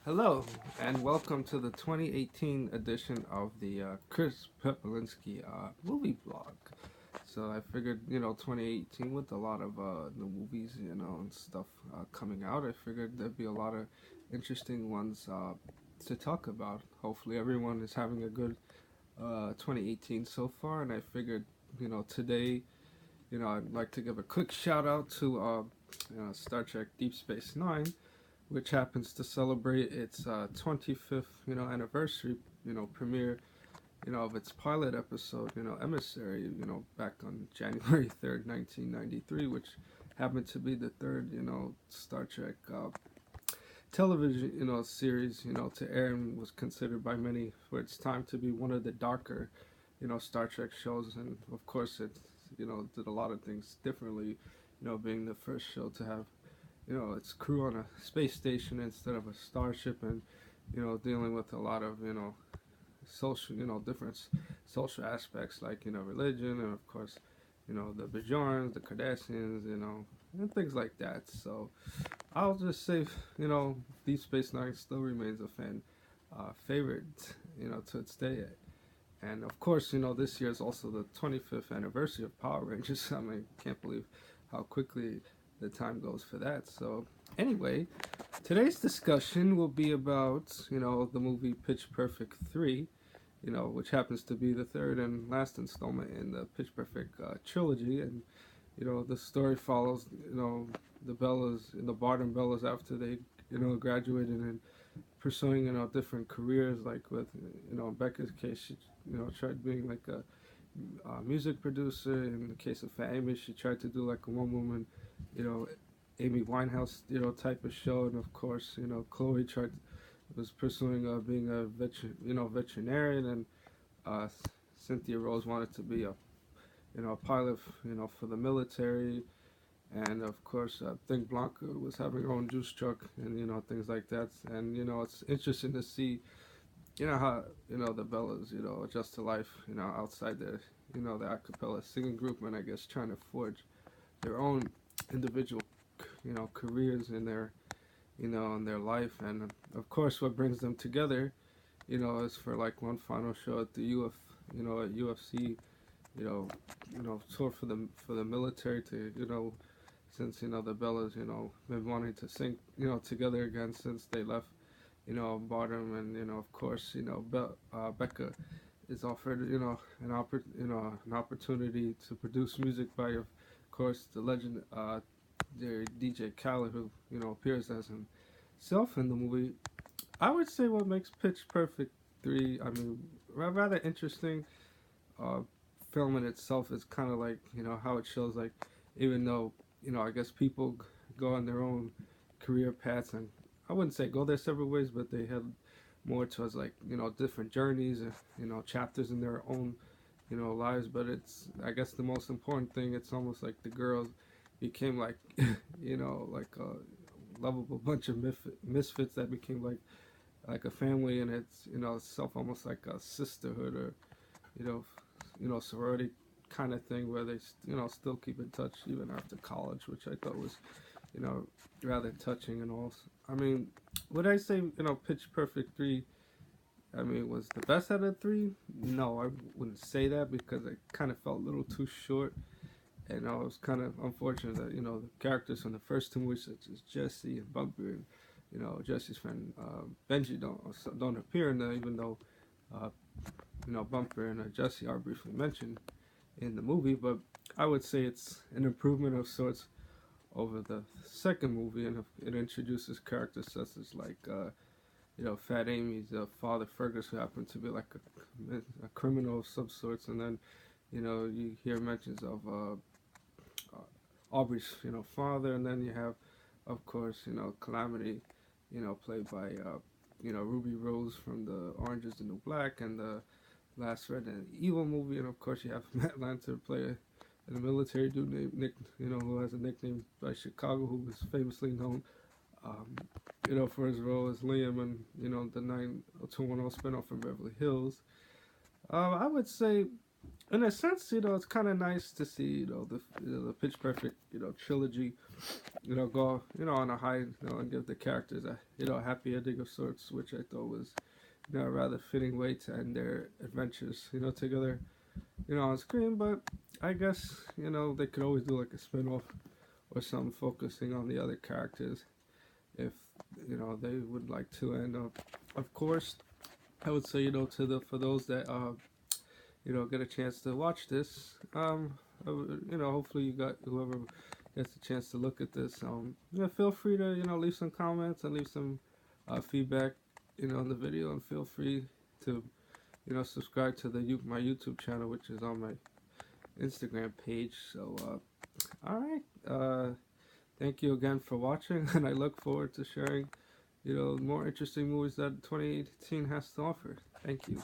Hello, and welcome to the 2018 edition of the Chris Pepelinski movie blog. So I figured, 2018 with a lot of new movies, and stuff coming out, I figured there'd be a lot of interesting ones to talk about. Hopefully, everyone is having a good 2018 so far, and I figured, today, I'd like to give a quick shout out to Star Trek Deep Space Nine, which happens to celebrate its 25th, anniversary, premiere, of its pilot episode, Emissary, back on January 3rd, 1993, which happened to be the third, Star Trek television, series, to air and was considered by many for its time to be one of the darker, Star Trek shows. And of course, it, did a lot of things differently, being the first show to have its crew on a space station instead of a starship, and dealing with a lot of social, different social aspects like religion, and of course the Bajorans, the Cardassians, and things like that. So I'll just say Deep Space Nine still remains a fan favorite, to its day. And of course, this year is also the 25th anniversary of Power Rangers. I mean, can't believe how quickly the time goes for that. So, anyway, today's discussion will be about, the movie Pitch Perfect 3, which happens to be the third and last installment in the Pitch Perfect trilogy. And, the story follows, the Bellas, the Bart and Bellas after they, graduated and pursuing, different careers. Like with, Becca's case, she, tried being like a music producer. In the case of Fat Amy, she tried to do like a one woman, you know, Amy Winehouse, type of show. And of course, Chloe tried was pursuing being a veterinarian, and uh, Cynthia Rose wanted to be a a pilot, for the military. And of course, I think Blanca was having her own juice truck, and things like that. And it's interesting to see how the Bellas adjust to life outside the a cappella singing group, and I guess trying to forge their own individual careers in their in their life. And of course, what brings them together is for like one final show at the at UFC, tour for the military to since the Bellas been wanting to sing together again since they left Bottom. And of course Becca is offered an opportunity to produce music by, of course, the legend their DJ Khaled, who appears as himself in the movie. I would say what makes Pitch Perfect 3, I mean, rather interesting uh, film in itself is kind of like how it shows, like, even though I guess people go on their own career paths, and I wouldn't say go their separate ways, but they had more towards like different journeys and chapters in their own lives. But it's, I guess, the most important thing, it's almost like the girls became like like a lovable bunch of misfits that became like a family, and it's itself almost like a sisterhood, or you know sorority kind of thing, where they still keep in touch even after college, which I thought was you know rather touching. And also, I mean, would I say Pitch Perfect 3, I mean, was the best out of three? No, I wouldn't say that, because it kind of felt a little too short. And it was kind of unfortunate that the characters from the first two movies, such as Jesse and Bumper, and Jesse's friend Benji, don't appear in there, even though uh, Bumper and Jesse are briefly mentioned in the movie. But I would say it's an improvement of sorts over the second movie, and it introduces characters such as like Fat Amy's father Fergus, who happened to be like a criminal of some sorts. And then you hear mentions of Aubrey's father. And then you have, of course, Calamity, played by Ruby Rose from the Orange Is the New Black and the Last Resident Evil movie. And of course you have Matt Lanter play a military dude named Nick, who has a nickname by Chicago, who was famously known um, for his role as Liam in the 90210 spinoff from Beverly Hills. I would say in a sense, it's kind of nice to see, the Pitch Perfect, trilogy, go, on a high, and give the characters a, happy ending of sorts, which I thought was, a rather fitting way to end their adventures, together, on screen. But I guess, they could always do like a spin-off or something focusing on the other characters if, they would like to. And of course, I would say, for those that get a chance to watch this, hopefully you got whoever gets a chance to look at this, feel free to, leave some comments and leave some feedback, on the video, and feel free to, subscribe to my YouTube channel, which is on my Instagram page. So, all right, thank you again for watching, and I look forward to sharing, more interesting movies that 2018 has to offer. Thank you.